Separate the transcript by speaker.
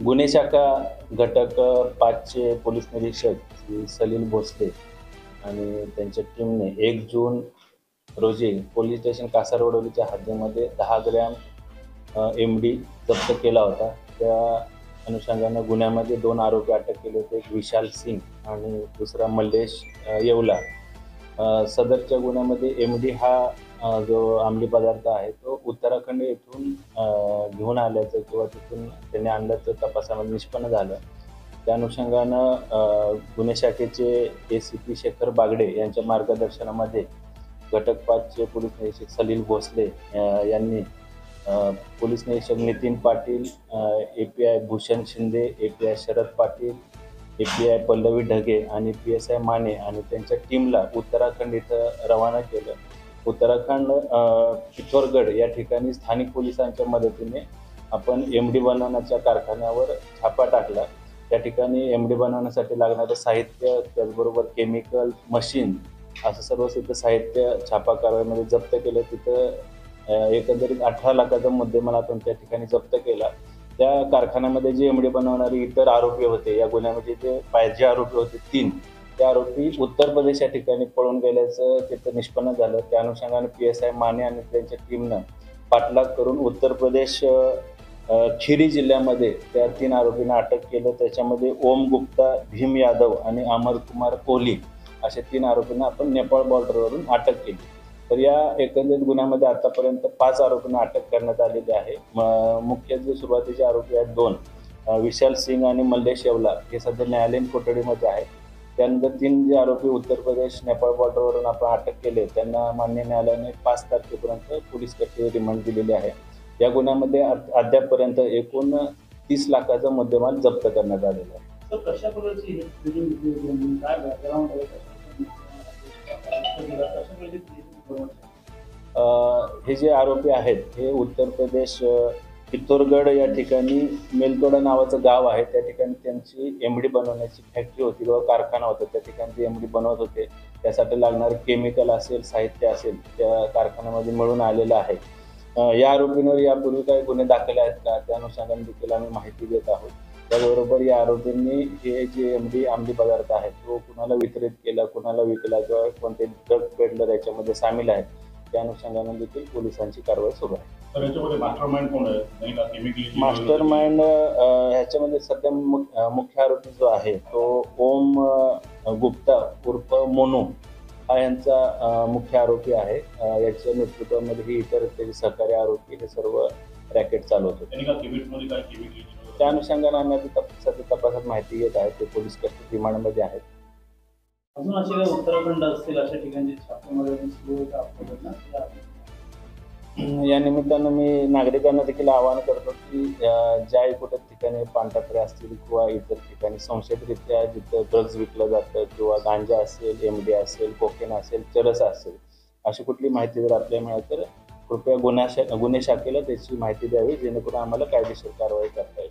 Speaker 1: गुन्हे शाखा घटक 5चे पोलीस निरीक्षक श्री सलील भोसले आणि त्यांच्या टीमने 1 जून रोजी पोलीस स्टेशन कासारवडोलीच्या हद्दीमध्ये 10 ग्रॅम एम-डी जप्त केला होता. त्या अनुषंगानं गुन्ह्यामध्ये 2 आरोपी अटक केले होते. एक विशाल सिंग आणि दुसरा मल्लेश येवला. सदरच्या गुन्ह्यामध्ये एम-डी हा जो अंमली पदार्थ आहे तो उत्तराखंड येथून घेऊन आल्याचं किंवा तिथून त्यांनी आणल्याचं तपासामध्ये निष्पन्न झालं. त्या अनुषंगानं गुन्हे शाखेचे एसीपी शेखर बागडे यांच्या मार्गदर्शनामध्ये घटक 5चे पोलीस निरीक्षक सलील भोसले यांनी पोलीस निरीक्षक Nitin Patil, API Bhushan Shinde, API Sharad Patil, API Pallavi Dhage आणि पीएसआय माने आणि त्यांच्या टीमला उत्तराखंड इथं रवाना केलं. उत्तराखंड पिथोरगड या ठिकाणी स्थानिक पोलिसांच्या मदतीने आपण एम-डी बनवण्याच्या कारखान्यावर छापा टाकला. त्या ठिकाणी एम-डी बनवण्यासाठी लागणारं साहित्य, त्याचबरोबर केमिकल, मशीन असं सर्व सिद्ध साहित्य छापा कारवाईमध्ये जप्त केलं. तिथं एकंदरीत 18 लाखाचा मुद्देमाल आपण त्या ठिकाणी जप्त केला. त्या कारखान्यामध्ये जे एम-डी बनवणारे इतर आरोपी होते, या गुन्ह्यामध्ये जे आरोपी होते 3, ते आरोपी उत्तर प्रदेश या ठिकाणी पळून गेल्याचं तिथं निष्पन्न झालं. त्या अनुषंगाने पीएसआय माने आणि त्यांच्या टीमनं पाठलाग करून उत्तर प्रदेश खिरी जिल्ह्यामध्ये त्या 3 आरोपींना अटक केलं. त्याच्यामध्ये ओम गुप्ता, भीम यादव आणि अमर कुमार कोहली अशा 3 आरोपींना आपण नेपाळ बॉर्डरवरून अटक केली. तर या एकंदरीत गुन्ह्यामध्ये आतापर्यंत 5 आरोपींना अटक करण्यात आलेली आहे. मुख्य जे सुरुवातीचे आरोपी आहेत 2, विशाल सिंग आणि मल्लेश येवला, हे सध्या न्यायालयीन कोठडीमध्ये आहेत. त्यानंतर 3 जे आरोपी उत्तर प्रदेश नेपाळ बॉर्डरवरून आपण अटक केले, त्यांना मान्य न्यायालयाने 5 तारखेपर्यंत पोलीस कस्टडी रिमांड दिलेली आहे. या गुन्ह्यामध्ये अद्यापपर्यंत एकूण 30 लाखाचा मुद्देमाल जप्त करण्यात आलेला आहे. हे जे आरोपी आहेत हे उत्तर प्रदेश पिथोरगड या ठिकाणी मेलतोडा नावाचं गाव आहे. त्या ठिकाणी त्यांची एम-डी बनवण्याची फॅक्टरी होती किंवा कारखाना होता. त्या ठिकाणी ते एम-डी बनवत होते. त्यासाठी लागणारं केमिकल असेल, साहित्य असेल, त्या कारखान्यामध्ये मिळून आलेलं आहे. या आरोपींवर यापूर्वी काही गुन्हे दाखल आहेत का, त्या अनुषंगाने देखील आम्ही माहिती देत आहोत. त्याचबरोबर या आरोपींनी हे जे एम-डी अंमली पदार्थ आहे तो कुणाला वितरित केला, कुणाला विकला किंवा कोणते ड्रग पेडलर याच्यामध्ये सामील आहेत, त्या अनुषंगाने देखील पोलिसांची कारवाई सुरू आहे. मास्टर माइंड ह्याच्यामध्ये सध्या मुख्य आरोपी जो आहे तो ओम गुप्ता उर्फ मोनू हा यांचा मुख्य आरोपी आहे. याच्या नेतृत्वामध्ये ही इतर त्याचे सहकारी आरोपी हे सर्व रॅकेट चालवत होते. त्या अनुषंगाने आम्ही सध्या तपासात माहिती घेत आहे. ते पोलीस कस्टडी रिमांडमध्ये आहेत.
Speaker 2: अजून असे काही उत्तराखंड असतील अशा ठिकाणी छापेमारी सुरू आहे.
Speaker 1: या निमित्तानं मी नागरिकांना देखील आवाहन करतो की ज्या कुठे ठिकाणी पानटपरे असतील किंवा इतर ठिकाणी संशयितरित्या जिथं ड्रग्ज विकलं जातं किंवा गांजा असेल, एम-डी असेल, कोकेन असेल, चरस असेल, अशी कुठली माहिती जर आपल्याला मिळाली तर कृपया गुन्हे शाखेला त्याची माहिती द्यावी, जेणेकरून आम्हाला कायदेशीर कारवाई करता येईल.